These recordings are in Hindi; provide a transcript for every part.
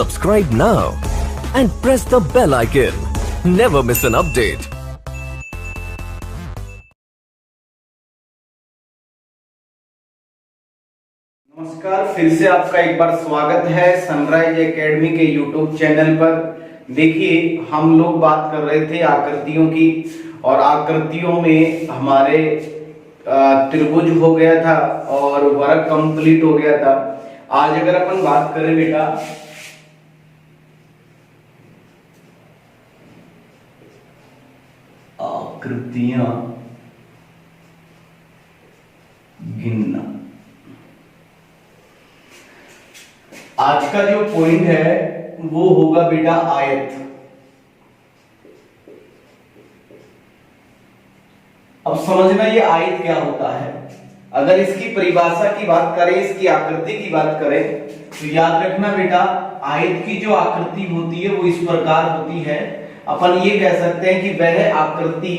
Subscribe now and press the bell icon. Never miss an update. नमस्कार, फिर से आपका एक बार स्वागत है सनराइज एकेडमी के यूट्यूब चैनल पर। देखिए, हम लोग बात कर रहे थे आकृतियों की और आकृतियों में हमारे त्रिभुज हो गया था और वर्ग कंप्लीट हो गया था। आज अगर अपन बात करें बेटा आकृतियां गिनना, आज का जो पॉइंट है वो होगा बेटा आयत। अब समझना ये आयत क्या होता है। अगर इसकी परिभाषा की बात करें, इसकी आकृति की बात करें, तो याद रखना बेटा, आयत की जो आकृति होती है वो इस प्रकार होती है। अपन ये कह सकते हैं कि वह आकृति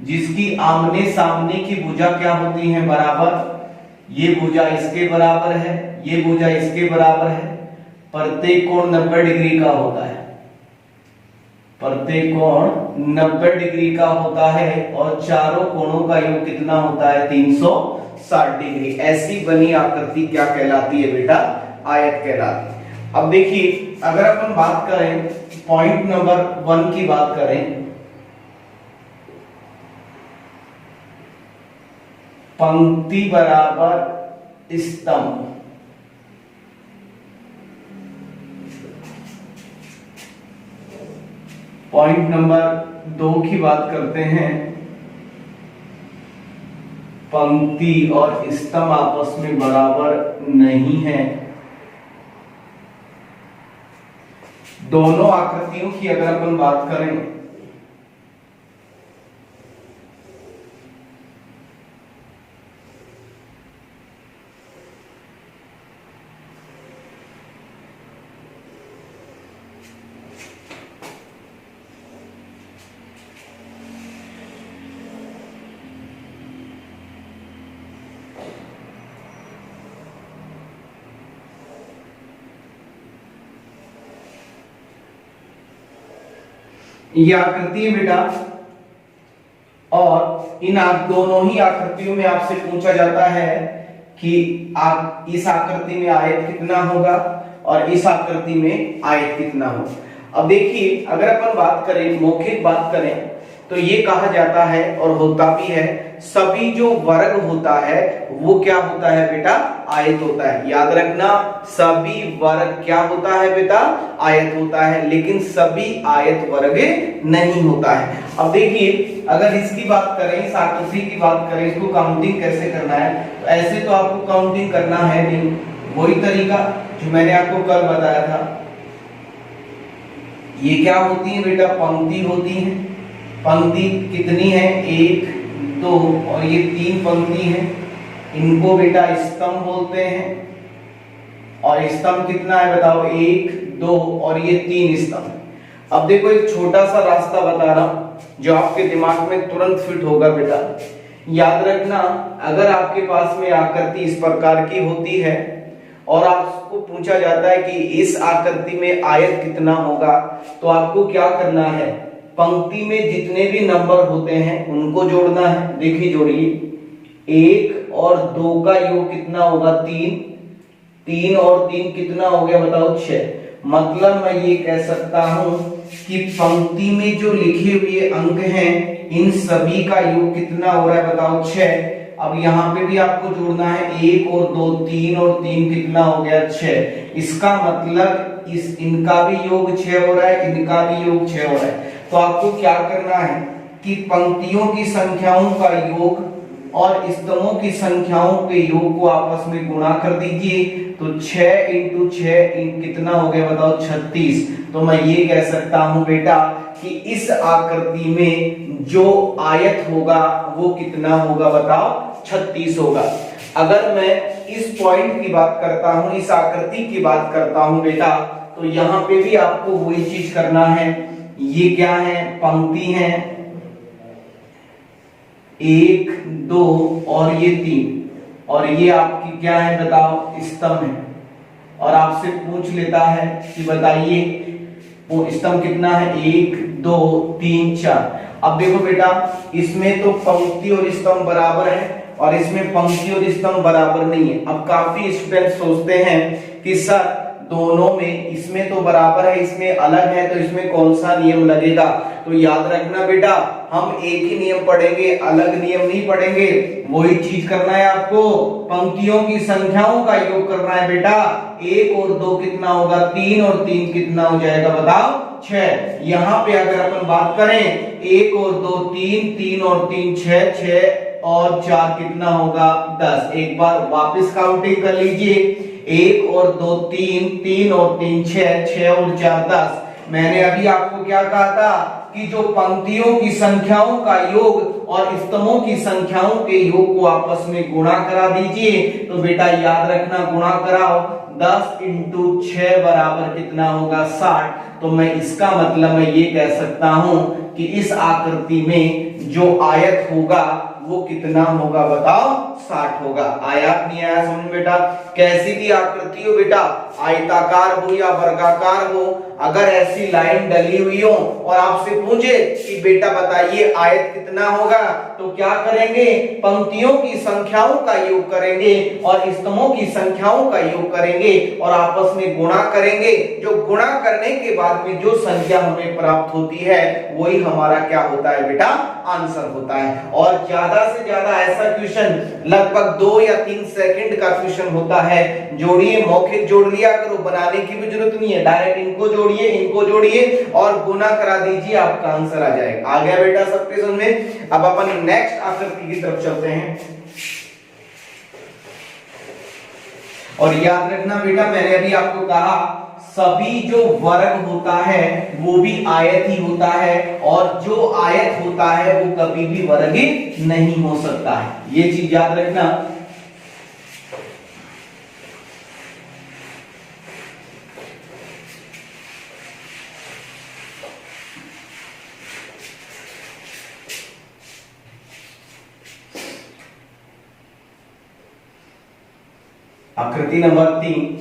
जिसकी आमने सामने की भुजा क्या होती है, बराबर। ये भुजा इसके बराबर है, ये भुजा इसके बराबर है। प्रत्येक कोण 90 डिग्री का होता है, प्रत्येक कोण 90 डिग्री का होता है और चारों कोणों का योग कितना होता है, 360 डिग्री। ऐसी बनी आकृति क्या कहलाती है बेटा, आयत कहलाती है। अब देखिए, अगर अपन बात करें पॉइंट नंबर 1 की बात करें, पंक्ति बराबर स्तंभ। पॉइंट नंबर 2 की बात करते हैं, पंक्ति और स्तंभ आपस में बराबर नहीं है। दोनों आकृतियों की अगर अपन बात करें, ये आकृति है बेटा, और इन दोनों ही आकृतियों में आपसे पूछा जाता है कि आप इस आकृति में आयत कितना होगा और इस आकृति में आयत कितना होगा। अब देखिए, अगर अपन बात करें, मौखिक बात करें, तो ये कहा जाता है और होता भी है, सभी जो वर्ग होता है वो क्या होता है बेटा, आयत होता है। याद रखना, सभी वर्ग क्या होता है बेटा, आयत होता है, लेकिन सभी आयत वर्ग नहीं होता है। अब देखिए, अगर इसकी बात करें, इस आकृति की बात करें, इसको काउंटिंग कैसे करना है, तो ऐसे तो आपको काउंटिंग करना है नहीं, वही तरीका जो मैंने आपको कल बताया था। ये क्या होती है बेटा, पंक्ति होती है। पंक्ति कितनी है, 1 2 और ये 3 पंक्ति है, इनको बेटा स्तंभ बोलते हैं। और स्तंभ कितना है बताओ, 1 2 और ये 3 स्तंभ। अब देखो, एक छोटा सा रास्ता बता रहा हूं जो आपके दिमाग में तुरंत फिट होगा बेटा। याद रखना, अगर आपके पास में आकृति इस प्रकार की होती है और आपको पूछा जाता है कि इस आकृति में आयत कितना होगा, तो आपको क्या करना है, पंक्ति में जितने भी नंबर होते हैं उनको जोड़ना है। देखिए, जोड़िए, 1 और 2 का योग कितना होगा, 3 3 और 3 कितना हो गया बताओ, 6। मतलब मैं ये कह सकता हूं कि पंक्ति में जो लिखे हुए अंक हैं इन सभी का योग कितना हो रहा है बताओ, 6। अब यहाँ पे भी आपको जोड़ना है, 1 और 2 3 और 3 कितना हो गया, 6। इसका मतलब इनका भी योग 6 हो रहा है, इनका भी योग 6 हो रहा है। तो आपको क्या करना है कि पंक्तियों की संख्याओं का योग और स्तंभों की संख्याओं के योग को आपस में गुणा कर दीजिए, तो 6 × 6 कितना हो गया बताओ, 36। तो मैं ये कह सकता हूं बेटा कि इस आकृति में जो आयत होगा वो कितना होगा बताओ, 36 होगा। अगर मैं इस पॉइंट की बात करता हूं, इस आकृति की बात करता हूं बेटा, तो यहां पे भी आपको वही चीज करना है। ये क्या है, पंक्ति है, 1 2 और ये 3, और ये आपकी क्या है बताओ, स्तंभ है। और आपसे पूछ लेता है कि बताइए वो स्तंभ कितना है, 1 2 3 4। अब देखो बेटा, इसमें तो पंक्ति और स्तंभ बराबर है और इसमें पंक्ति और स्तंभ बराबर नहीं है। अब काफी स्टूडेंट सोचते हैं कि सर दोनों में, इसमें तो बराबर है इसमें अलग है, तो इसमें कौन सा नियम लगेगा। तो याद रखना बेटा, हम एक ही नियम पढ़ेंगे, अलग नियम नहीं पढ़ेंगे। वही चीज करना है आपको, पंक्तियों की संख्याओं का योग करना है बेटा। 1 और 2 कितना होगा, 3 और 3 कितना हो जाएगा बताओ, 6। यहाँ पे अगर अपन बात करें 1 और 2 3, 3 और 3 6, 6 और 4 कितना होगा 10। एक बार वापस काउंटिंग कर लीजिए, 1 और 2 3, 3 और 3 6, 6 और 4 10। मैंने अभी आपको क्या कहा था कि जो पंक्तियों की संख्याओं का योग और स्तंभों की संख्याओं के योग को आपस में गुणा करा दीजिए। तो बेटा याद रखना, गुणा कराओ, 10 इंटू 6 बराबर कितना होगा 60। तो मैं इसका मतलब मैं ये कह सकता हूं कि इस आकृति में जो आयत होगा वो कितना होगा बताओ, 60 होगा। आया नहीं आया समझ बेटा। कैसी भी आकृति हो बेटा, आयताकार हो या वर्गाकार हो, अगर ऐसी लाइन डली हुई हो और आपसे पूछे कि बेटा बताइए आयत कितना होगा, तो क्या करेंगे, पंक्तियों की संख्याओं का योग करेंगे और स्तंभों की संख्याओं का योग करेंगे और आपस में गुणा करेंगे। जो गुणा करने के बाद में जो संख्या हमें प्राप्त होती है वही हमारा क्या होता है बेटा, आंसर होता है। और ज्यादा से ज्यादा ऐसा क्वेश्चन लगभग 2 या 3 सेकंड का क्वेश्चन होता है। जोड़िए, मौखिक जोड़ लिया करो, बनाने की भी जरूरत नहीं है, डायरेक्ट इनको जोड़िए और गुना करा दीजिए, आपका आंसर आ जाएगा। आ गया बेटा सबके समझ में। अब अपन नेक्स्ट आकृति की तरफ चलते हैं। और याद रखना बेटा, मैंने अभी आपको कहा सभी जो वर्ग होता है वो भी आयत ही होता है और जो आयत होता है वो कभी भी वर्गित नहीं हो सकता है, ये चीज याद रखना। आकृति नंबर 3,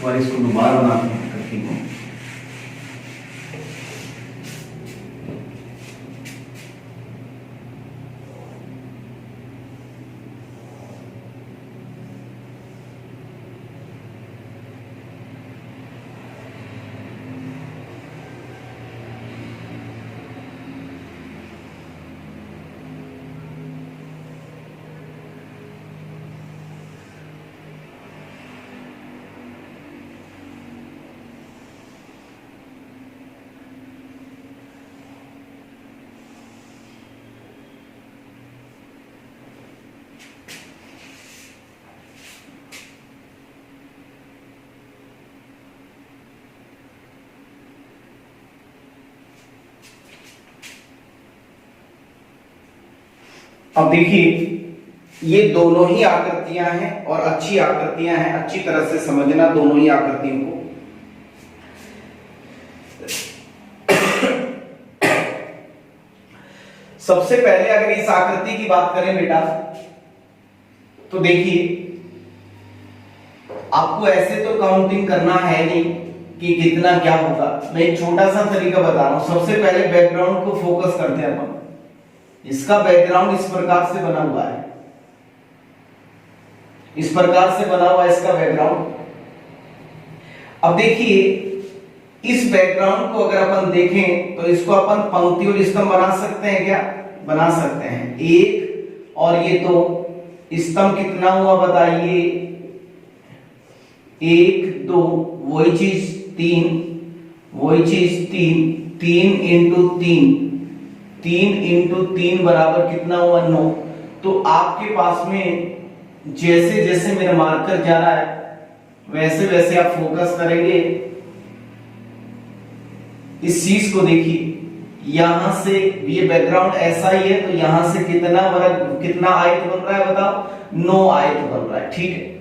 और इसको दोबारा बनाते हैं आकृति को। अब देखिए ये दोनों ही आकृतियां हैं और अच्छी आकृतियां हैं, अच्छी तरह से समझना दोनों ही आकृतियों को। सबसे पहले अगर इस आकृति की बात करें बेटा, तो देखिए आपको ऐसे तो काउंटिंग करना है नहीं कि कितना क्या होगा, मैं एक छोटा सा तरीका बता रहा हूं। सबसे पहले बैकग्राउंड को फोकस करते हैं अपन। इसका बैकग्राउंड इस प्रकार से बना हुआ है, इस प्रकार से बना हुआ है इसका बैकग्राउंड। अब देखिए इस बैकग्राउंड को अगर अपन देखें तो इसको अपन पंक्ति और स्तंभ बना सकते हैं क्या? बना सकते हैं। एक और ये तो स्तंभ कितना हुआ बताइए? एक दो, वही चीज तीन, वही चीज तीन, तीन इंटू तीन, तीन इंटू तीन बराबर कितना हुआ? 9। तो आपके पास में जैसे जैसे मेरा मार्कर जा रहा है वैसे वैसे आप फोकस करेंगे इस चीज को। देखिए यहां से ये बैकग्राउंड ऐसा ही है, तो यहां से कितना वर्ग, कितना आयत बन रहा है बताओ? 9 आयत बन रहा है, ठीक है।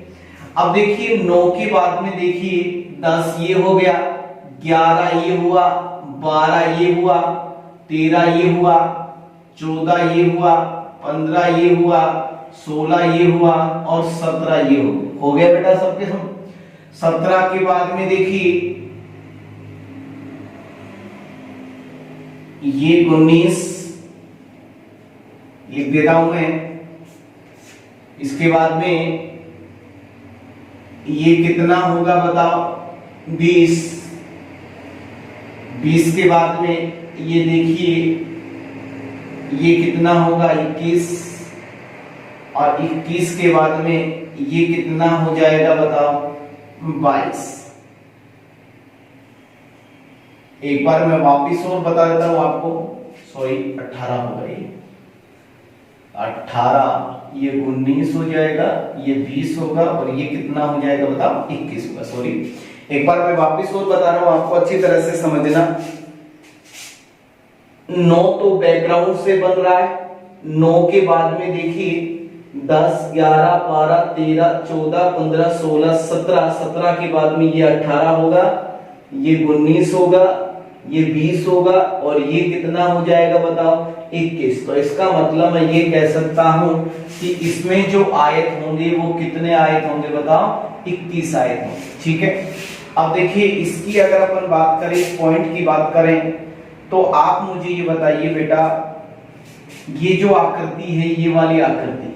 अब देखिए 9 के बाद में देखिए 10 ये हो गया, 11 ये हुआ, 12 ये हुआ, 13 ये हुआ, 14 ये हुआ, 15 ये हुआ, 16 ये हुआ और 17 ये हो गया बेटा सबके सब। 17 के बाद में देखिए ये 19 लिख देता हूं मैं। इसके बाद में ये कितना होगा बताओ? 20। 20 के बाद में ये देखिए ये कितना होगा? 21 और 21 के बाद में ये कितना हो जाएगा बताओ? 22। एक बार मैं वापिस और बता देता हूं आपको, सॉरी 18 होगा ये, 18, ये 19 हो जाएगा, ये 20 होगा और ये कितना हो जाएगा बताओ? 21 होगा। सॉरी एक बार मैं वापिस और बता रहा हूं आपको, अच्छी तरह से समझना। 9 तो बैकग्राउंड से बन रहा है, 9 के बाद में देखिए 10, 11, 12, 13, 14, 15, 16, 17, 17 के बाद में ये 18 होगा, ये 19 होगा, ये 20 होगा और ये कितना हो जाएगा बताओ? 21। तो इसका मतलब मैं ये कह सकता हूं कि इसमें जो आयत होंगे वो कितने आयत होंगे बताओ? 21 आयत होंगे, ठीक है। अब देखिए इसकी अगर अपन बात करें, इस पॉइंट की बात करें, तो आप मुझे ये बताइए बेटा, ये जो आकृति है, ये वाली आकृति,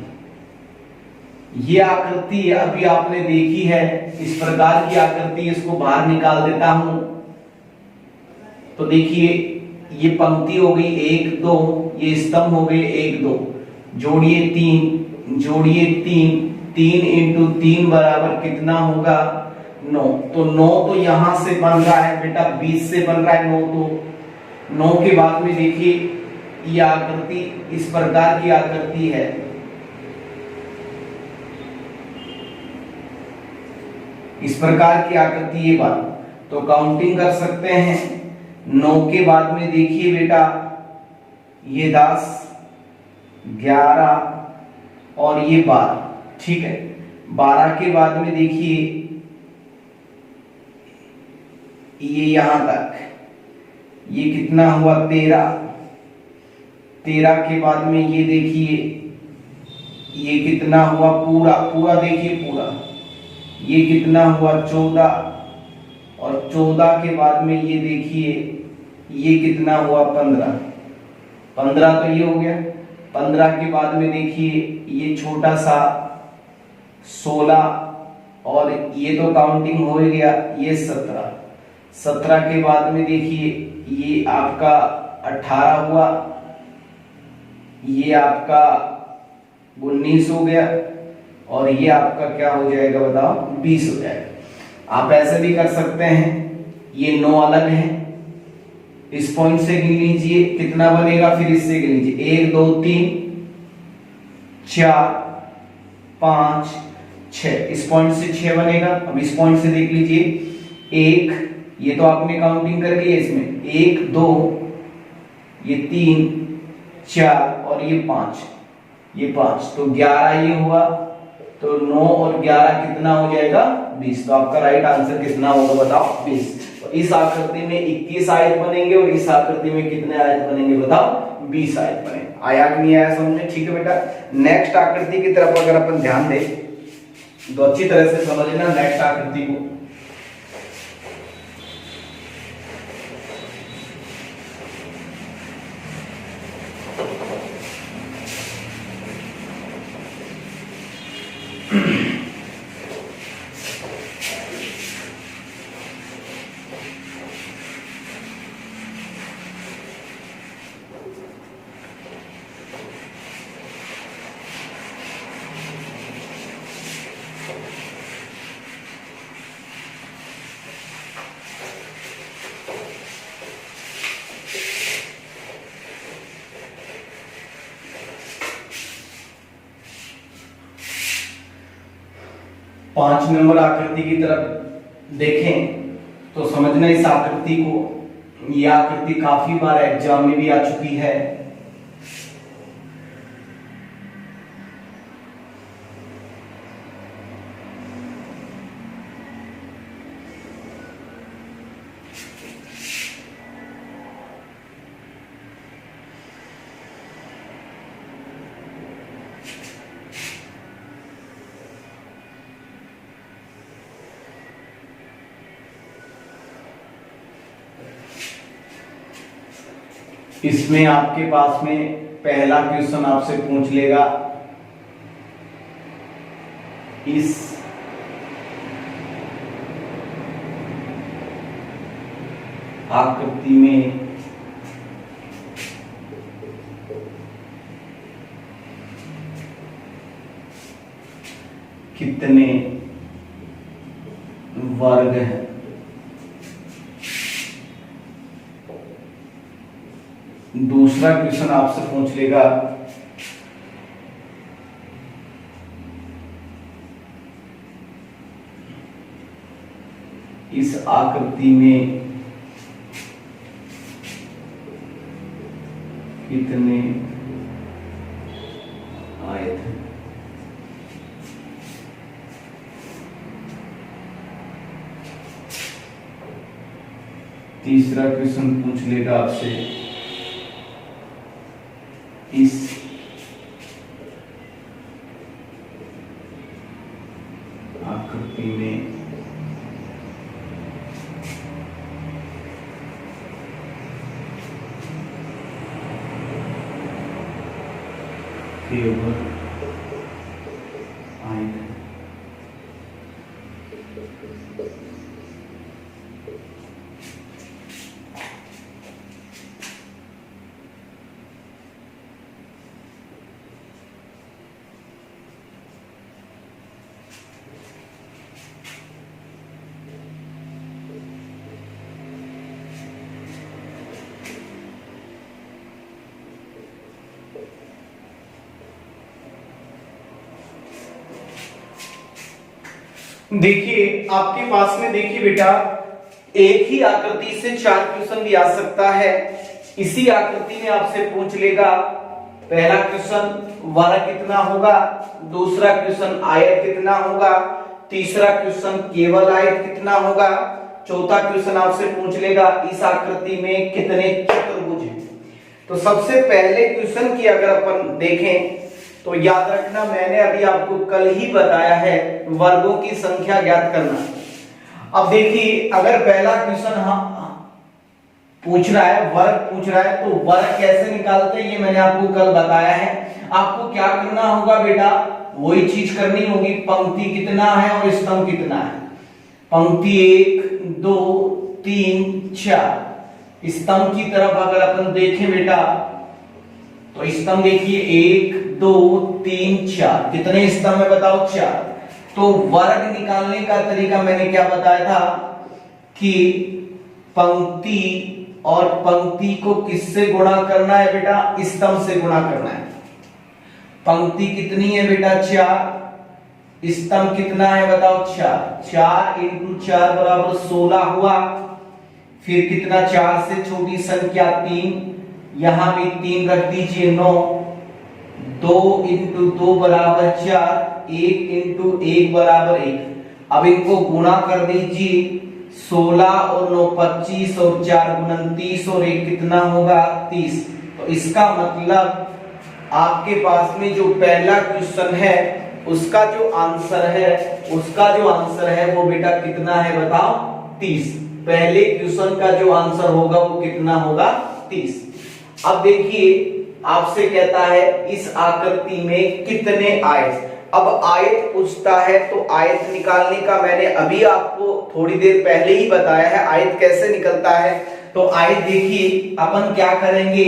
ये आकृति अभी आपने देखी है, इस प्रकार की आकृति, इसको बाहर निकाल देता हूं। तो देखिए ये पंक्ति हो गई 1 2, ये स्तंभ हो गए 1 2, जोड़िए 3, जोड़िए 3, 3 इंटू 3 बराबर कितना होगा? 9। तो 9 तो यहां से बन रहा है बेटा, 20 से बन रहा है 9। तो 9 के बाद में देखिए ये आकृति इस प्रकार की आकृति है, इस प्रकार की आकृति, ये बात तो काउंटिंग कर सकते हैं। 9 के बाद में देखिए बेटा ये 10, 11 और ये 12, ठीक है। 12 के बाद में देखिए ये यहां तक, ये कितना हुआ? 13। 13 के बाद में ये देखिए ये कितना हुआ? पूरा पूरा देखिए पूरा, ये कितना हुआ? 14 और 14 के बाद में ये देखिए ये कितना हुआ? 15। 15 तो ये हो गया। 15 के बाद में देखिए ये छोटा सा 16 और ये तो काउंटिंग हो गया, ये 17। 17 के बाद में देखिए ये आपका 18 हुआ, ये आपका 19 हो गया और ये आपका क्या हो जाएगा बताओ? 20 हो जाएगा। आप ऐसे भी कर सकते हैं, ये 9 अलग है, इस पॉइंट से गिन लीजिए कितना बनेगा, फिर इससे गिन लीजिए 1 2 3 4 5 6, इस पॉइंट से 6 बनेगा। अब इस पॉइंट से देख लीजिए 1, ये तो आपने काउंटिंग कर ली है इसमें, 1 2, ये 3 4 और ये 5, ये 5, तो 11 ये हुआ, तो 9 और 11 कितना हो जाएगा 20। तो आपका राइट आंसर कितना होगा बताओ 20। तो इस आकृति में 21 आयत बनेंगे और इस आकृति में कितने आयत बनेंगे बताओ 20 आयत बनेंगे। आया कि नहीं आया समझ में? ठीक है बेटा, नेक्स्ट आकृति की तरफ अगर अपन ध्यान दें तो अच्छी तरह से समझना नेक्स्ट आकृति को। पांच नंबर आकृति की तरफ देखें तो समझना इस आकृति को, यह आकृति काफी बार एग्जाम में भी आ चुकी है। इसमें आपके पास में पहला क्वेश्चन आपसे पूछ लेगा, इस आकृति में कितने वर्ग हैं? दूसरा क्वेश्चन आपसे पूछ लेगा, इस आकृति में कितने आयत हैं? तीसरा क्वेश्चन पूछ लेगा आपसे, इस आकृति में केवल आयत है। देखिए आपके पास में, देखिए बेटा, एक ही आकृति से 4 क्वेश्चन भी आ सकता है। इसी आकृति में आपसे पूछ लेगा, पहला क्वेश्चन वर्ग कितना होगा, दूसरा क्वेश्चन आयत कितना होगा, तीसरा क्वेश्चन केवल आयत कितना होगा, चौथा क्वेश्चन आपसे पूछ लेगा इस आकृति में कितने चतुर्भुज हैं। तो सबसे पहले क्वेश्चन की अगर अपन देखें तो याद रखना, मैंने अभी आपको कल ही बताया है वर्गों की संख्या ज्ञात करना। अब देखिए, अगर पहला क्वेश्चन पूछ रहा है, वर्ग पूछ रहा है, तो वर्ग कैसे निकालते हैं ये मैंने आपको कल बताया है। आपको क्या करना होगा बेटा, वही चीज करनी होगी, पंक्ति कितना है और स्तंभ कितना है। पंक्ति 1 2 3 4। स्तंभ की तरफ अगर अपन देखें बेटा तो स्तंभ देखिए 1 2 3 4। कितने स्तंभ है बताओ? 4। तो वर्ग निकालने का तरीका मैंने क्या बताया था कि पंक्ति और पंक्ति को किससे गुणा करना है बेटा? स्तंभ से गुणा करना है। पंक्ति कितनी है बेटा? 4। स्तंभ कितना है बताओ? 4। 4 × 4 बराबर 16 हुआ। फिर कितना? 4 से छोटी संख्या 3, यहां भी 3 रख दीजिए 9। 2 इंटू 2 बराबर 4, 1 इंटू 1 बराबर 1। अब इनको गुणा कर दीजिए, 16 और 9 25 और 4 29 और 1 कितना होगा 30। तो इसका मतलब आपके पास में जो पहला क्वेश्चन है उसका जो आंसर है वो बेटा कितना है बताओ 30। पहले क्वेश्चन का जो आंसर होगा वो कितना होगा 30। अब देखिए आपसे कहता है इस आकृति में कितने आयत। अब आयत पूछता है तो आयत निकालने का मैंने अभी आपको थोड़ी देर पहले ही बताया है आयत कैसे निकलता है। तो आयत देखिए अपन क्या करेंगे,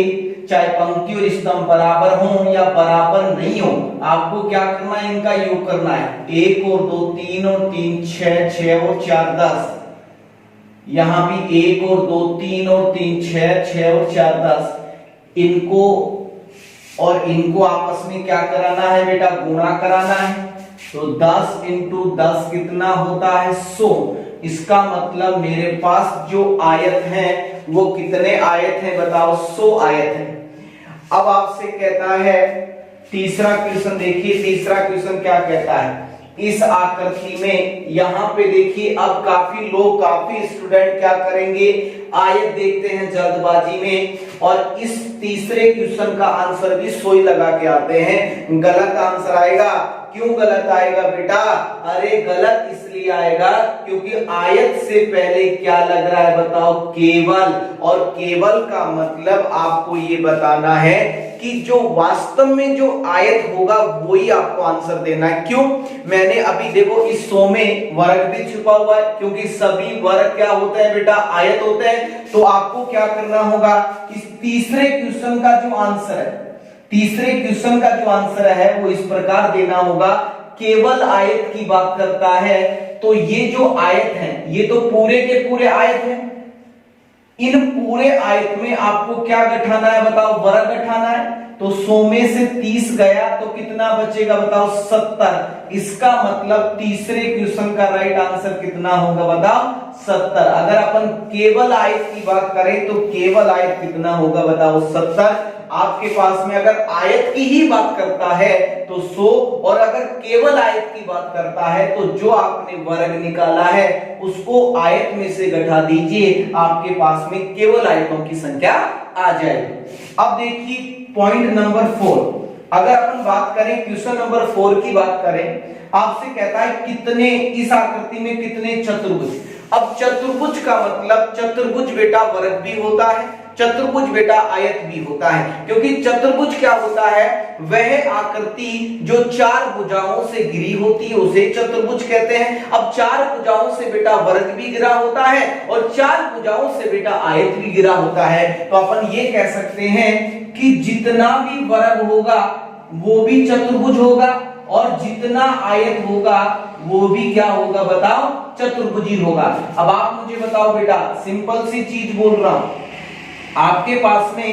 चाहे पंक्ति और स्तंभ बराबर हो या बराबर नहीं हो, आपको क्या करना है इनका योग करना है। 1 और 2 3 और 3 6, 6 और 4 10। यहां भी 1 और 2 3 और 3 6, 6 और 4 10। इनको और इनको आपस में क्या कराना है बेटा, गुणा कराना है। तो 10 इंटू 10 कितना होता है 100। इसका मतलब मेरे पास जो आयत है वो कितने आयत है बताओ 100 आयत है। अब आपसे कहता है तीसरा क्वेश्चन, देखिए तीसरा क्वेश्चन क्या कहता है। इस आकृति में यहां पे देखिए अब काफी स्टूडेंट क्या करेंगे, आयत देखते हैं जल्दबाजी में और इस तीसरे क्वेश्चन का आंसर भी 100 ही लगा के आते हैं। गलत आंसर आएगा। क्यों गलत आएगा बेटा, अरे गलत इसलिए आएगा क्योंकि आयत से पहले क्या लग रहा है बताओ केवल। और केवल का मतलब आपको ये बताना है कि जो वास्तव में जो आयत होगा वो ही आपको आंसर देना है। क्यों, मैंने अभी देखो इस 100 में वर्ग भी छुपा हुआ है क्योंकि सभी वर्ग क्या होते हैं बेटा आयत होते हैं। तो आपको क्या करना होगा, इस तीसरे क्वेश्चन का जो आंसर है वो इस प्रकार देना होगा। केवल आयत की बात करता है तो ये जो आयत है ये तो पूरे के पूरे आयत है। इन पूरे आयत में आपको क्या गठाना है बताओ, वर्ग गठाना है। तो 100 में से 30 गया तो कितना बचेगा बताओ 70। इसका मतलब तीसरे क्वेश्चन का राइट आंसर कितना होगा बताओ 70। अगर अपन केवल आयत की बात करें तो केवल आयत कितना होगा बताओ 70। आपके पास में अगर आयत की ही बात करता है तो 100 और अगर केवल आयत की बात करता है तो जो आपने वर्ग निकाला है उसको आयत में से घटा दीजिए, आपके पास में केवल आयतों की संख्या आ जाएगी। अब देखिए पॉइंट नंबर 4, अगर अपन बात करें क्वेश्चन नंबर 4 की बात करें, आपसे कहता है कितने इस आकृति में कितने चतुर्भुज। अब चतुर्भुज का मतलब चतुर्भुज बेटा वर्ग भी होता है, चतुर्भुज बेटा आयत भी होता है। क्योंकि चतुर्भुज क्या होता है, वह आकृति जो 4 भुजाओं से घिरी होती है उसे चतुर्भुज कहते हैं। अब 4 भुजाओं से बेटा वर्ग भी घिरा होता है और 4 भुजाओं से बेटा आयत भी घिरा होता है। तो अपन ये कह सकते हैं कि जितना भी वर्ग होगा वो भी चतुर्भुज होगा और जितना आयत होगा वो भी क्या होगा बताओ चतुर्भुजी होगा। अब आप मुझे बताओ बेटा, सिंपल सी चीज बोल रहा हूं, आपके पास में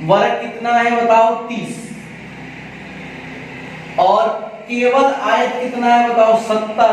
वर्ग कितना है बताओ 30 और केवल आयत कितना है बताओ 70।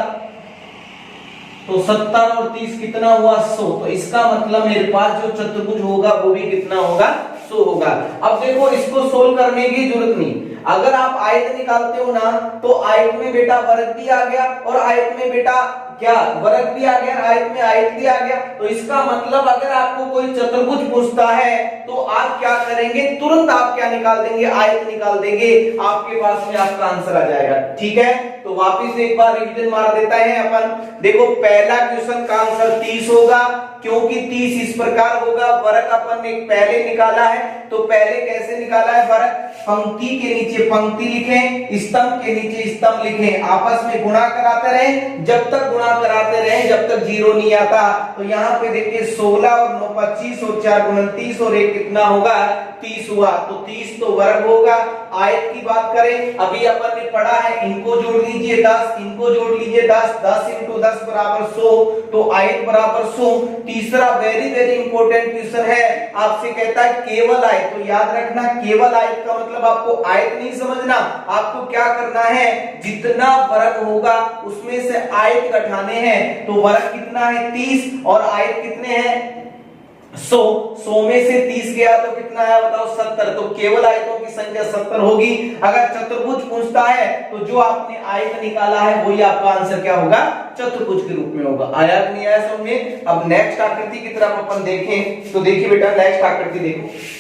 तो 70 और 30 कितना हुआ 100। तो इसका मतलब मेरे पास जो चतुर्भुज होगा वो भी कितना होगा 100 होगा। अब देखो इसको सोल्व करने की जरूरत नहीं, अगर आप आयत निकालते हो ना तो आयत में बेटा वर्ग भी आ गया और आयत में बेटा क्या वर्ग भी आ गया, आयत में आयत भी आ गया। तो इसका मतलब अगर आपको कोई चतुर्भुज पूछता है तो आप क्या करेंगे, तुरंत आप क्या निकाल देंगे, आयत निकाल देंगे, आपके पास में आपका आंसर आ जाएगा। ठीक है, तो वापिस एक बार रिवीजन मार देता है अपन। देखो पहला क्वेश्चन का आंसर 30 होगा क्योंकि 30 इस प्रकार होगा, वर्ग अपन ने पहले निकाला है। तो पहले कैसे निकाला है वर्ग, पंक्ति के नीचे पंक्ति लिखें, स्तंभ के नीचे स्तंभ लिखें, आपस में गुणा कराते रहें, जब तक गुणा कराते रहें जब तक 0 नहीं आता। तो यहाँ पे देखिए 16 और 9 25 और 4 29 और 1 कितना होगा 30 हुआ। तो 30 तो वर्ग होगा। आयत की बात करें, अभी अपन ने पढ़ा है, इनको जोड़ लीजिए 10, इनको जोड़ लीजिए 10, 10 इंटू 10 बराबर 100, तो आयत बराबर 100। तीसरा वेरी वेरी इंपॉर्टेंट क्वेश्चन है, आपसे कहता है केवल आयत। तो याद रखना केवल आयत का मतलब आपको आयत नहीं समझना, आपको क्या करना है, जितना वर्ग होगा उसमें से आयत घटाने हैं। तो वर्ग कितना है 30 और आयत कितने हैं 100 में से 30 गया तो कितना आया बताओ 70। तो केवल आयतों की संख्या 70 होगी। अगर चतुर्भुज पूछता है तो जो आपने आयत निकाला है वही आपका आंसर क्या होगा, चतुर्भुज के रूप में होगा। आया कि नहीं आया समझ में। अब नेक्स्ट आकृति की तरफ अपन देखें तो देखिए बेटा नेक्स्ट आकृति देखो।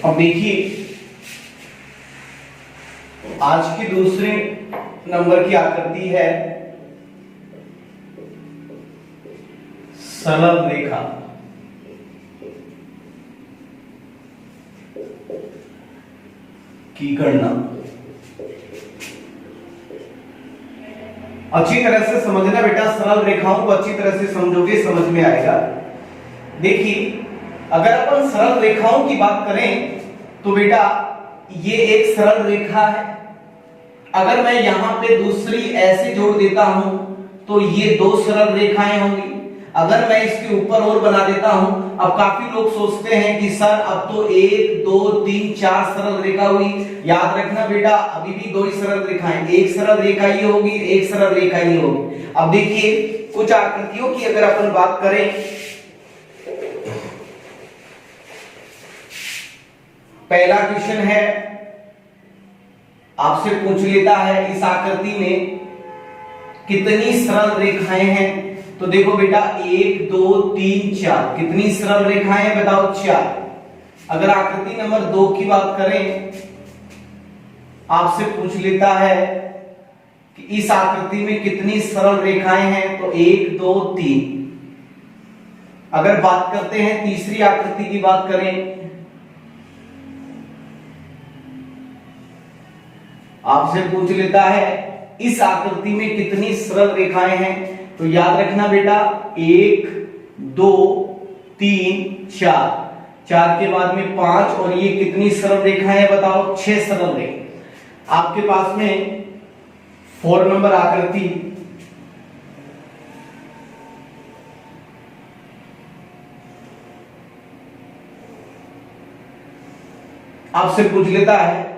अब देखिए आज की दूसरे नंबर की आकृति है सरल रेखा। की गणना अच्छी तरह से समझना बेटा, सरल रेखाओं को अच्छी तरह से समझोगे समझ में आएगा। देखिए अगर अपन सरल रेखाओं की बात करें तो बेटा ये एक सरल रेखा है। अगर मैं यहां पे दूसरी ऐसे जोड़ देता हूं तो ये दो सरल रेखाएं होंगी। अगर मैं इसके ऊपर और बना देता हूं, अब काफी लोग सोचते हैं कि सर अब तो 1 2 3 4 सरल रेखा हुई। याद रखना बेटा अभी भी दो ही सरल रेखाएं, एक सरल रेखा ये होगी, एक सरल रेखा ये होगी। अब देखिए कुछ आकृतियों की अगर अपन बात करें, पहला क्वेश्चन है आपसे पूछ लेता है इस आकृति में कितनी सरल रेखाएं हैं। तो देखो बेटा 1 2 3 4 कितनी सरल रेखाएं हैं बताओ 4। अगर आकृति नंबर 2 की बात करें, आपसे पूछ लेता है कि इस आकृति में कितनी सरल रेखाएं हैं, तो 1 2 3। अगर बात करते हैं तीसरी आकृति की बात करें, आपसे पूछ लेता है इस आकृति में कितनी सरल रेखाएं हैं। तो याद रखना बेटा 1 2 3 4, 4 के बाद में 5 और ये कितनी सरल रेखाएं हैं बताओ 6 सरल रेखा। आपके पास में 4 नंबर आकृति, आपसे पूछ लेता है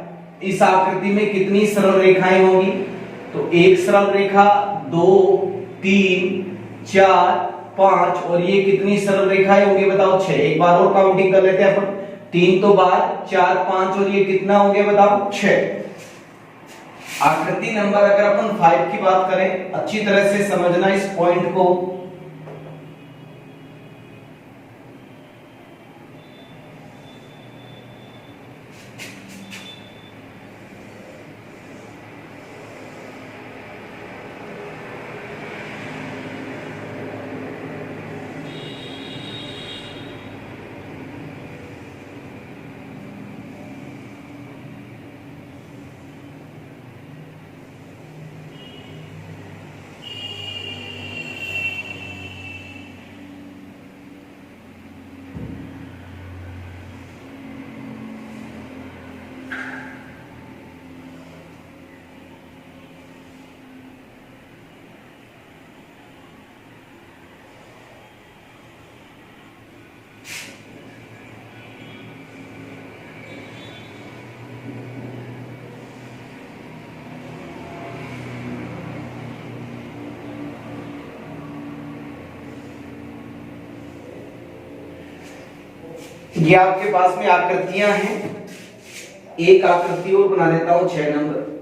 इस आकृति में कितनी सरल रेखाएं होंगी। तो एक सरल रेखा, 2 3 4 5 और ये कितनी सरल रेखाएं होंगी बताओ 6। एक बार और काउंटिंग कर लेते हैं अपन, 3 तो बार, 4 5 और ये कितना हो गया बताओ 6। आकृति नंबर अगर अपन 5 की बात करें, अच्छी तरह से समझना इस पॉइंट को। ये आपके पास में आकृतियां हैं, एक आकृति और बना देता हूं 6 नंबर।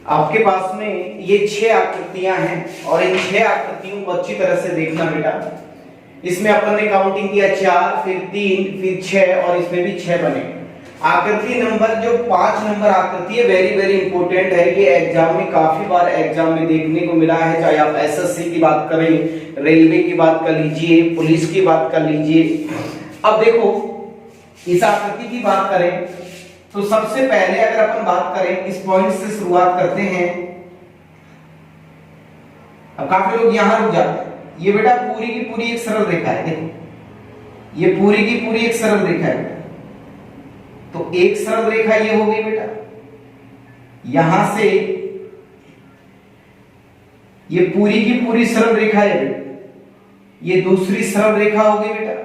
आपके पास में ये 6 आकृतियां हैं और इन 6 आकृतियों को अच्छी तरह से देखना बेटा। इसमें अपन ने काउंटिंग किया 4, फिर 3, फिर 6 और इसमें भी 6 बने। आकृति नंबर जो 5 नंबर आकृति है, वेरी वेरी इंपॉर्टेंट है। ये एग्जाम में काफी बार एग्जाम में देखने को मिला है, चाहे आप एसएससी की बात करें, रेलवे की बात कर लीजिए, पुलिस की बात कर लीजिए। अब देखो इस आकृति की बात करें तो सबसे पहले अगर अपन बात करें इस पॉइंट से शुरुआत करते हैं। अब काफी लोग यहां रुक जाते हैं। ये बेटा पूरी की पूरी एक सरल रेखा है, देखो ये पूरी की पूरी एक सरल रेखा है। तो एक सरल रेखा ये हो गई बेटा, यहां से ये पूरी की पूरी सरल रेखा है बेटा, ये दूसरी सरल रेखा हो गई बेटा,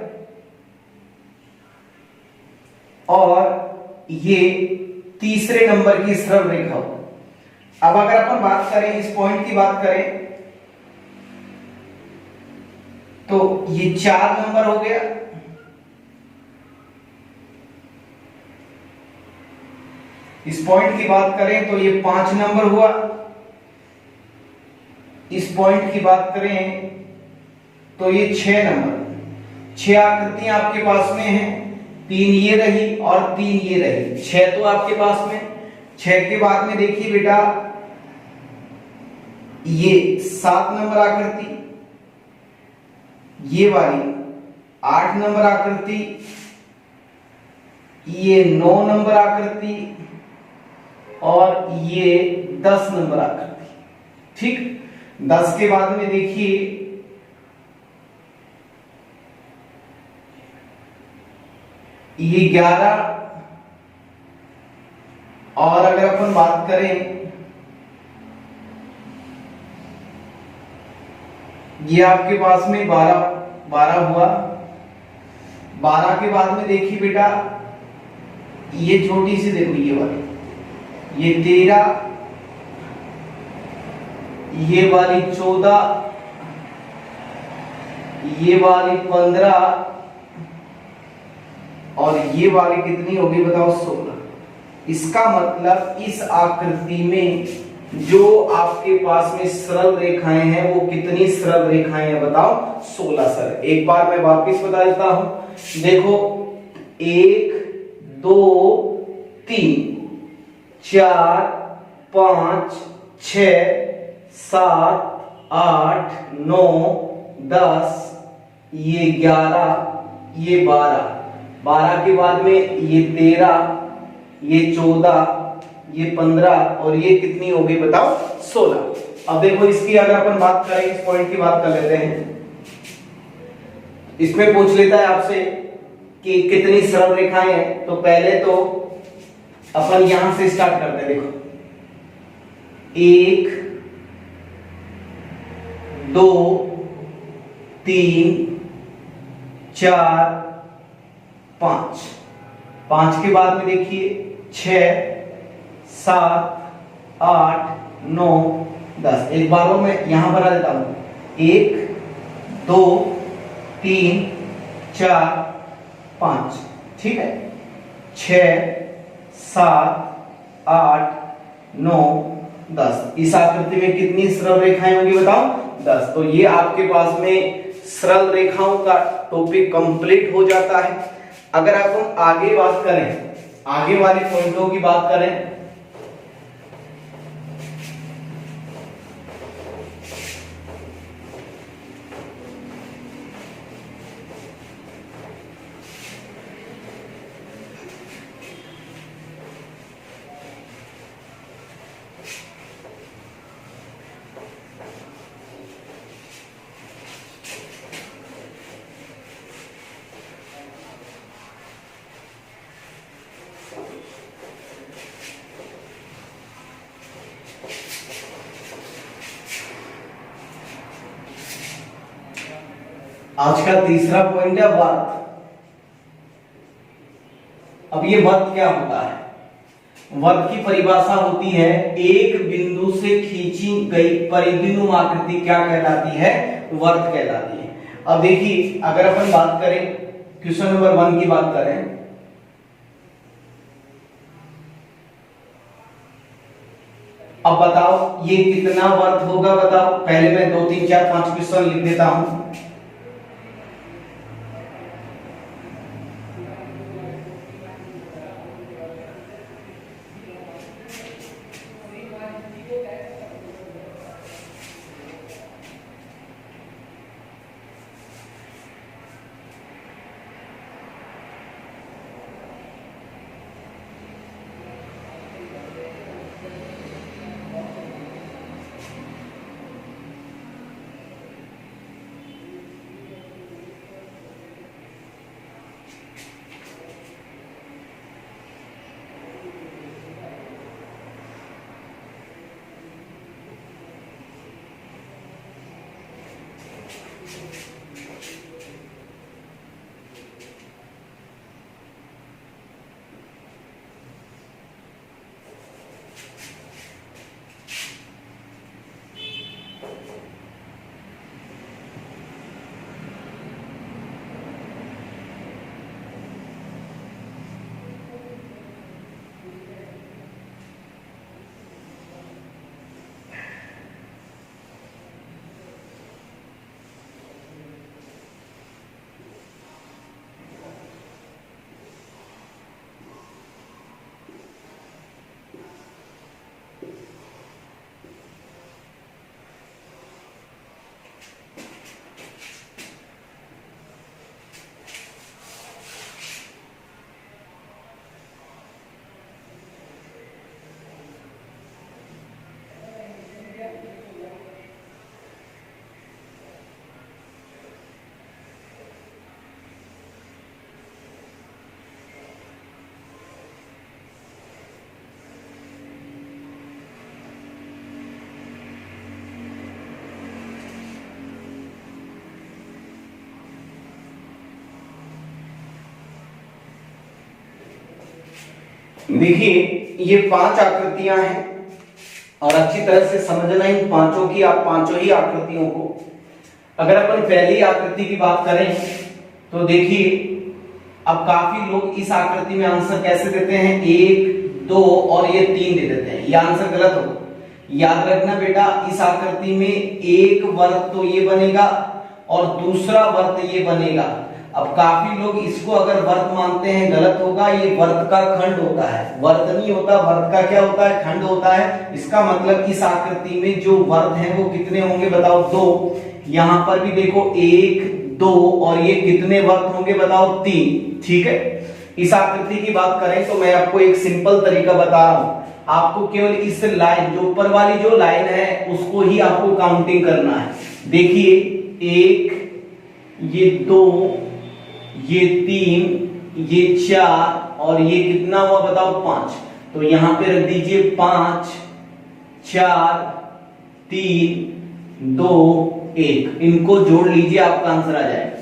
और ये तीसरे नंबर की सरल रेखा हो। अब अगर अपन बात करें इस पॉइंट की बात करें तो ये 4 नंबर हो गया, इस पॉइंट की बात करें तो ये 5 नंबर हुआ, इस पॉइंट की बात करें तो ये 6 नंबर। 6 आकृतियां आपके पास में हैं, 3 ये रही और 3 ये रही, 6 तो आपके पास में। 6 के बाद में देखिए बेटा ये 7 नंबर आकृति, ये वाली 8 नंबर आकृति, ये 9 नंबर आकृति और ये 10 नंबर आकृति। ठीक, 10 के बाद में देखिए ये 11, और अगर अपन बात करें ये आपके पास में 12 हुआ। 12 के बाद में देखिए बेटा ये छोटी सी, देखो ये वाली, ये 13, ये वाली 14, ये वाली 15 और ये वाली कितनी होगी बताओ 16। इसका मतलब इस आकृति में जो आपके पास में सरल रेखाएं हैं वो कितनी सरल रेखाएं हैं बताओ 16 सरल। एक बार मैं वापस बता देता हूं, देखो 1 2 3 4 5 6 7 8 9 10, ये 11, ये 12, 12 के बाद में ये 13, ये 14, ये 15 और ये कितनी हो गई बताओ 16। अब देखो इसकी अगर अपन बात करें, इस पॉइंट की बात कर लेते हैं। इसमें पूछ लेता है आपसे कि कितनी सरल रेखाएं हैं, तो पहले तो अपन यहां से स्टार्ट करते हैं। देखो 1 2 3 4 5, 5 के बाद में देखिए 6 7 8 9 10। एक बार और मैं यहां बना देता हूं, 1 2 3 4 5, ठीक है, 6 7 8 9 10। इस आकृति में कितनी सरल रेखाएं होंगी बताओ 10। तो ये आपके पास में सरल रेखाओं का टॉपिक कंप्लीट हो जाता है। अगर आप हम आगे बात करें, आगे वाले पॉइंटों की बात करें, आज का तीसरा पॉइंट है वर्त। अब ये वर्त क्या होता है? वर्त की परिभाषा होती है एक बिंदु से खींची गई परिधिनुमा आकृति क्या कहलाती है? वर्त कहलाती है। अब देखिए अगर अपन बात करें क्वेश्चन नंबर 1 की बात करें, अब बताओ ये कितना वर्त होगा बताओ। पहले मैं 2 3 4 5 क्वेश्चन लिख देता हूं। देखिए ये 5 आकृतियां हैं और अच्छी तरह से समझना इन पांचों की, आप पांचों ही आकृतियों को। अगर अपन पहली आकृति की बात करें तो देखिए अब काफी लोग इस आकृति में आंसर कैसे देते हैं, 1 2 और ये 3 दे देते हैं। ये आंसर गलत होगा। याद रखना बेटा, इस आकृति में एक वर्त तो ये बनेगा और दूसरा वर्त ये बनेगा। अब काफी लोग इसको अगर वर्त मानते हैं, गलत होगा। ये वर्त का खंड होता है, वर्त नहीं होता। वर्त का क्या होता है, खंड होता है। इसका मतलब इस आकृति में जो वर्त हैं वो कितने होंगे बताओ, 2। यहां पर भी देखो 1 2 और ये कितने वर्त होंगे बताओ, 3। ठीक है। इस आकृति की बात करें तो मैं आपको एक सिंपल तरीका बता रहा हूं। आपको केवल इस लाइन, जो ऊपर वाली जो लाइन है उसको ही आपको काउंटिंग करना है। देखिए 1 ये 2 ये 3 ये 4 और ये कितना हुआ बताओ, 5। तो यहां पे रख दीजिए 5 4 3 2 1। इनको जोड़ लीजिए, आपका आंसर आ जाएगा।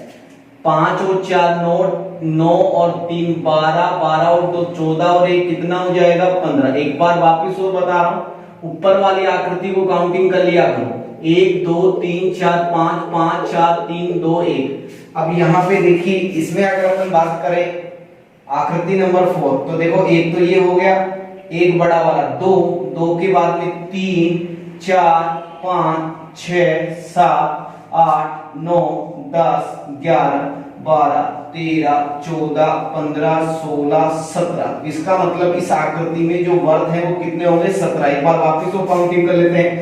5 और 4 9 और 3 12 12 और 2 14 और 1 कितना हो जाएगा, 15। एक बार वापस और बता रहा हूं, ऊपर वाली आकृति को काउंटिंग कर लिया करो। 1 2 3 4 5 5 4 3 2 1। अब यहां पे देखिए, इसमें अगर अपन बात करें आकृति नंबर 4 तो देखो एक तो ये हो गया, एक बड़ा वाला 2 के बाद में 3 4 5 6 7 8 9 10 11 12 13 14 15 16 17। इसका मतलब इस आकृति में जो वर्त है वो कितने होंगे, 17। एक बार वापस वो काउंटिंग कर लेते हैं।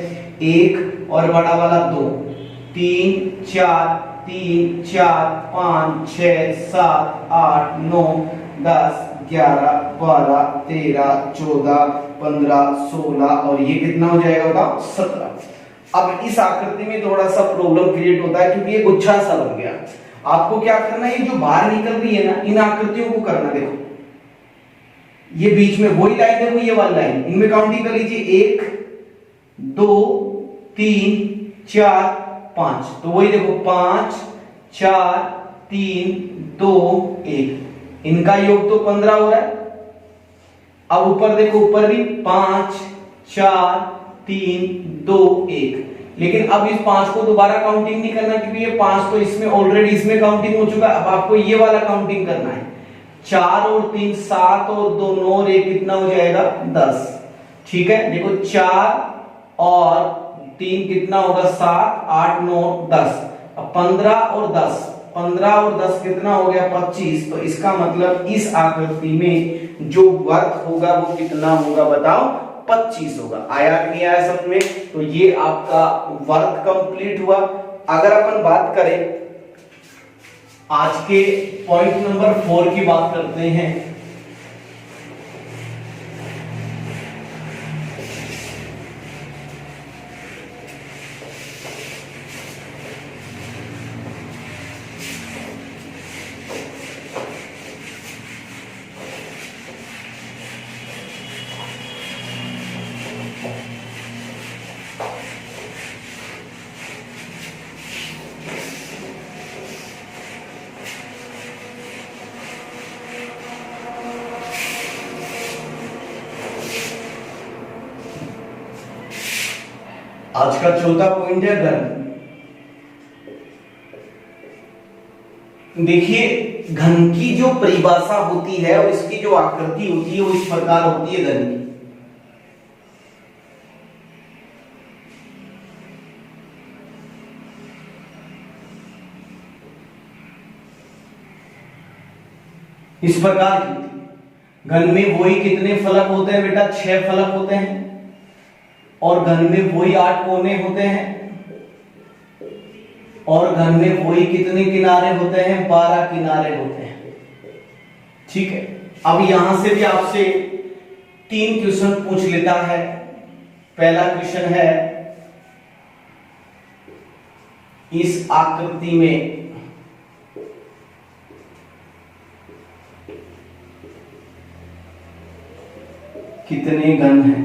1 और बड़ा वाला 2 3 4 3 4 5 6 7 8 9 10 11 12 13 14 15 16 और ये कितना हो जाएगा बताओ, 17। अब इस आकृति में थोड़ा सा प्रॉब्लम क्रिएट होता है क्योंकि ये गुच्छा सा बन गया। आपको क्या करना है, जो बाहर निकल रही है ना, इन आकृतियों को करना। देखो ये बीच में वही लाइन, देखो ये वाली लाइन, इनमें काउंटिंग कर लीजिए। 1 2 3 4 5। तो वही देखो 5 4 3 2 1। इनका योग तो 15 हो रहा है। अब ऊपर देखो, ऊपर भी 5 4 3 2 1। लेकिन अब इस 5 को दोबारा काउंटिंग नहीं करना क्योंकि ये 5 तो इसमें ऑलरेडी इसमें काउंटिंग हो चुका है। अब आपको ये वाला काउंटिंग करना है। 4 और 3 7 और 2 9 और 1 कितना हो जाएगा, 10। ठीक है। देखो 4 और 3 कितना होगा, 7 8 9 10। अब 15 और 10 कितना हो गया, 25। तो इसका मतलब इस आकृति में जो वर्त होगा वो कितना होगा बताओ, 25 होगा। आया कि नहीं आया समझ में? तो ये आपका वर्क कंप्लीट हुआ। अगर अपन बात करें आज के पॉइंट नंबर 4 की बात करते हैं। आज का चौथा पॉइंट है घन। देखिए घन की जो परिभाषा होती है और इसकी जो आकृति होती है वो इस प्रकार होती है घन की। इस प्रकार की घन में वही कितने फलक होते हैं बेटा? 6 फलक होते हैं। और घन में वही 8 कोने होते हैं। और घन में वही कितने किनारे होते हैं? 12 किनारे होते हैं। ठीक है, अब यहां से भी आपसे 3 क्वेश्चन पूछ लेता है। पहला क्वेश्चन है इस आकृति में कितने घन हैं?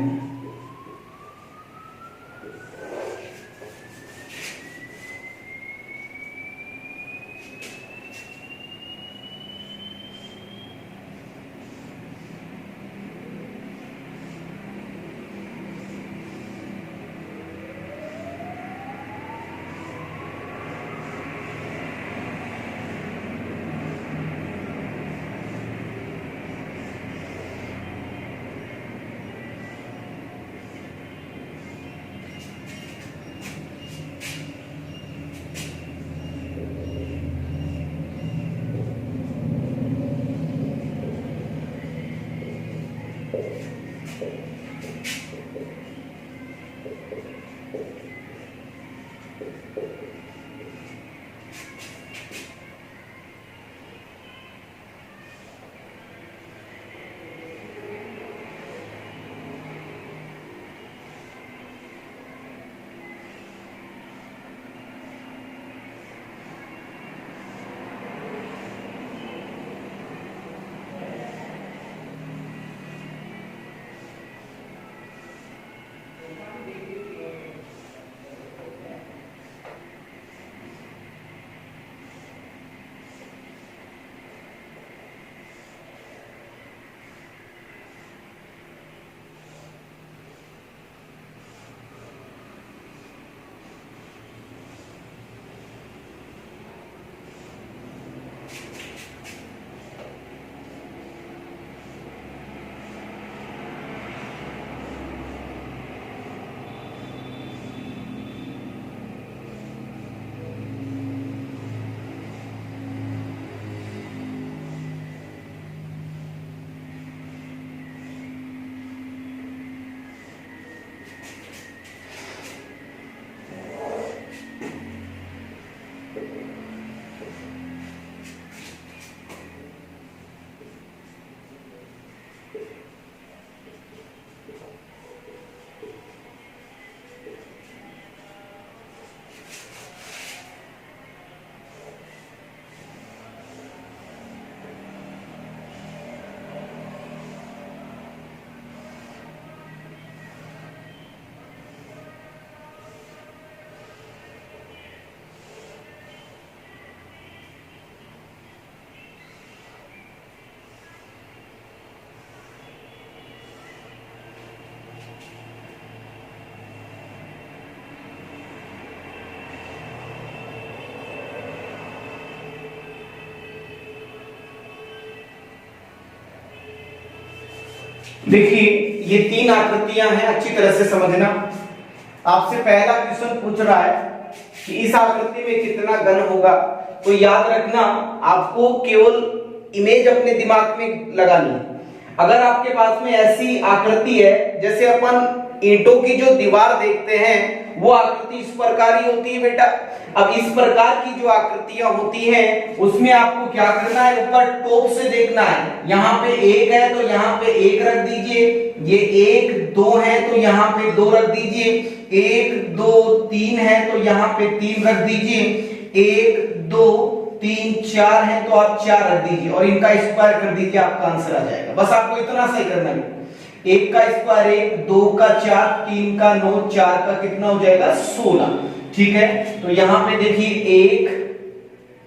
देखिए ये 3 आकृतियां हैं, अच्छी तरह से समझना। आपसे पहला क्वेश्चन पूछ रहा है कि इस आकृति में कितना घन होगा। तो याद रखना, आपको केवल इमेज अपने दिमाग में लगानी है। अगर आपके पास में ऐसी आकृति है, जैसे अपन ईंटों की जो दीवार देखते हैं वो आकृति इस प्रकार ही होती है बेटा। अब इस प्रकार की जो आकृतियां होती हैं उसमें आपको क्या करना है, ऊपर टॉप से देखना है। यहाँ पे 1 है तो यहाँ पे 1 रख दीजिए, ये 1 2 है तो यहाँ पे 2 रख दीजिए, 1 2 3 है तो यहाँ पे 3 रख दीजिए, 1 2 3 4 है तो आप 4 रख दीजिए और इनका स्क्वायर कर दीजिए, आपका आंसर आ जाएगा। बस आपको इतना सही करना है। 1 का स्क्वायर 1, 2 का 4, 3 का 9, 4 का कितना हो जाएगा 16। ठीक है, तो यहां पे देखिए 1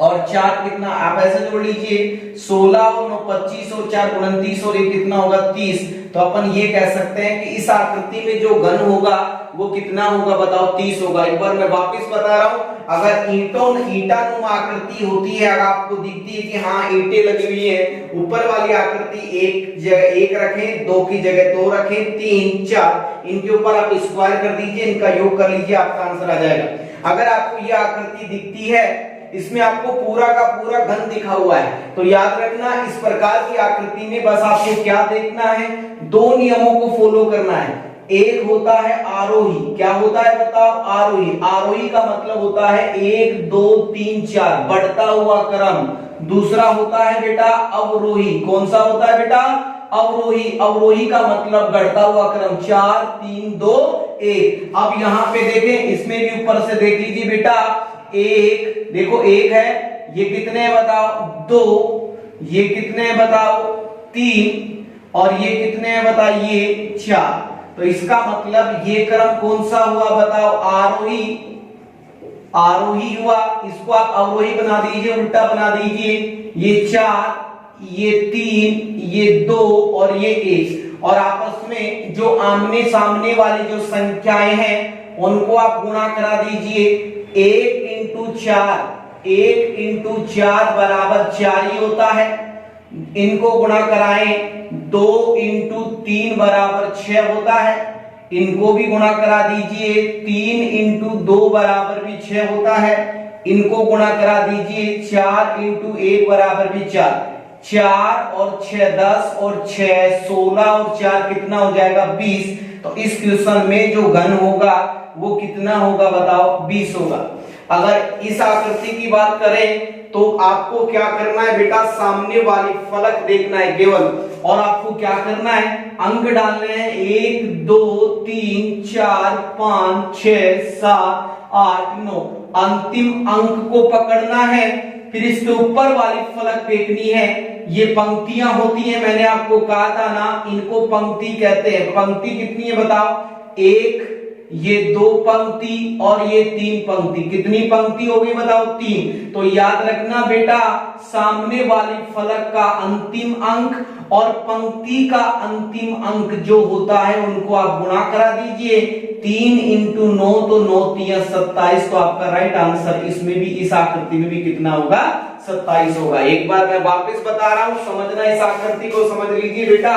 और 4 कितना, आप ऐसे जोड़ लीजिए 16 और 9 25 और 4 29 और ये कितना होगा 30। तो अपन ये कह सकते हैं कि इस आकृति में जो घन होगा वो कितना होगा बताओ 30 होगा। एक बार मैं वापस बता रहा हूं, अगर ईंटानुमा आकृति होती है, अगर आपको दिखती है कि हाँ ईंटें लगी हुई है, ऊपर वाली आकृति एक जगह 1 रखें, 2 की जगह 2 रखें, 3 4, इनके ऊपर आप स्क्वायर कर दीजिए, इनका योग कर लीजिए, आपका आंसर आ जाएगा। अगर आपको यह आकृति दिखती है, इसमें आपको पूरा का पूरा घन दिखा हुआ है, तो याद रखना इस प्रकार की आकृति में बस आपको क्या देखना है, 2 नियमों को फॉलो करना है। एक होता है आरोही, क्या होता है बताओ, आरोही। आरोही का मतलब होता है 1 2 3 4 बढ़ता हुआ क्रम। दूसरा होता है बेटा अवरोही, कौन सा होता है बेटा, अवरोही। अवरोही का मतलब बढ़ता हुआ क्रम 4 3 2 1। अब यहाँ पे देखें, इसमें भी ऊपर से देख लीजिए बेटा, 1 देखो 1 है, ये कितने हैं बताओ 2, ये कितने हैं बताओ 3 और ये कितने हैं बताइए 4। तो इसका मतलब ये क्रम कौन सा हुआ बताओ, आरोही। आरोही हुआ, इसको आप अवरोही बना दीजिए, उल्टा बना दीजिए, ये 4 ये 3 ये 2 और ये 1, और आपस में जो आमने सामने वाली जो संख्याएं हैं उनको आप गुणा करा दीजिए। 1 इंटू 4 बराबर 4 ही होता है, इनको गुणा कराएं। 2 इंटू 3 बराबर 6 होता है, इनको भी गुणा करा दीजिए। 3 इंटू 2 बराबर भी 6 होता है, इनको गुणा करा दीजिए। 4 इंटू 1 बराबर भी 4, 4 और 6 10 और 6 16 और 4 कितना हो जाएगा 20। तो इस क्वेश्चन में जो घन होगा वो कितना होगा बताओ 20 होगा। अगर इस आकृति की बात करें तो आपको क्या करना है बेटा, सामने वाली फलक देखना है केवल, और आपको क्या करना है, अंक डालने हैं 1 2 3 4 5 6 7 8 9, अंतिम अंक को पकड़ना है, फिर इसके ऊपर वाली फलक देखनी है। ये पंक्तियां होती हैं, मैंने आपको कहा था ना, इनको पंक्ति कहते हैं। पंक्ति कितनी है बताओ, 1, ये 2 पंक्ति और ये 3 पंक्ति। कितनी पंक्ति होगी बताओ 3। तो याद रखना बेटा, सामने वाली फलक का अंतिम अंक और पंक्ति का अंतिम अंक जो होता है उनको आप गुणा करा दीजिए। 3 इंटू 9 तो 9 3 27, तो आपका राइट आंसर इसमें भी, इस आकृति में भी कितना होगा 27 होगा। एक बार मैं वापस बता रहा हूं, समझना, इस आकृति को समझ लीजिए बेटा।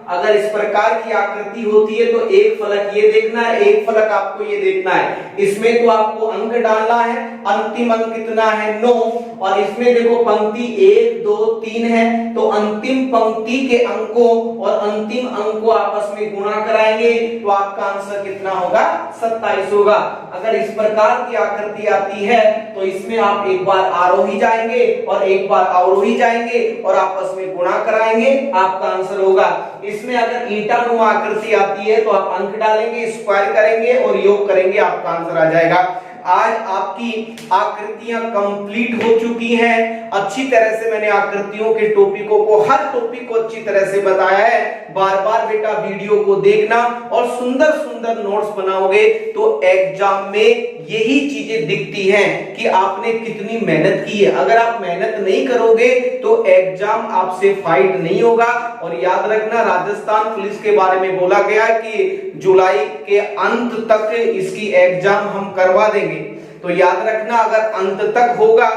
अगर इस प्रकार की आकृति होती है तो एक फलक ये देखना है, एक फलक आपको ये देखना है। इसमें तो आपको अंक डालना है, अंतिम अंक कितना है 9, और इसमें देखो पंक्ति 1 2 3 है, तो अंतिम पंक्ति के अंकों और अंतिम अंक को आपस में गुणा कराएंगे तो आपका आंसर कितना होगा 27 होगा। अगर इस प्रकार की आकृति आती है तो इसमें आप एक बार आरोही जाएंगे और एक बार अवरोही जाएंगे और आपस में गुणा कराएंगे, आपका आंसर होगा। इसमें अगर ईंटानुमा आकृति आती है तो आप अंक डालेंगे, स्क्वायर करेंगे और योग करेंगे, आपका आंसर आ जाएगा। आज आपकी आकृतियां कंप्लीट हो चुकी हैं। अच्छी तरह से मैंने आकृतियों के टॉपिकों को, हर टॉपिक को अच्छी तरह से बताया है। बार बार बेटा वीडियो को देखना और सुंदर सुंदर नोट्स बनाओगे तो एग्जाम में यही चीजें दिखती हैं कि आपने कितनी मेहनत की है। अगर आप मेहनत नहीं करोगे तो एग्जाम आपसे फाइट नहीं होगा। और याद रखना, राजस्थान पुलिस के बारे में बोला गया कि जुलाई के अंत तक इसकी एग्जाम हम करवा देंगे। तो याद रखना, अगर अंत तक होगा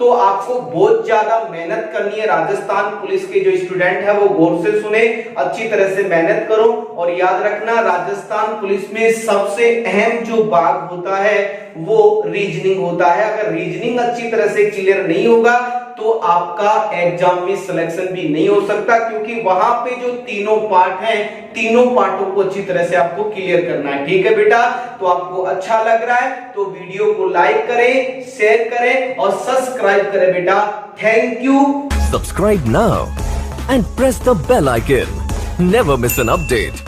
तो आपको बहुत ज्यादा मेहनत करनी है। राजस्थान पुलिस के जो स्टूडेंट है वो गौर से सुने, अच्छी तरह से मेहनत करो। और याद रखना, राजस्थान पुलिस में सबसे अहम जो भाग होता है वो रीजनिंग होता है। अगर रीजनिंग अच्छी तरह से क्लियर नहीं होगा तो आपका एग्जाम में सिलेक्शन भी नहीं हो सकता, क्योंकि वहां पे जो तीनों पार्ट हैं, तीनों पार्टों को अच्छी तरह से आपको क्लियर करना है। ठीक है बेटा, तो आपको अच्छा लग रहा है तो वीडियो को लाइक करें, शेयर करें और सब्सक्राइब करें बेटा। Thank you. Subscribe now and press the bell icon. Never miss an update.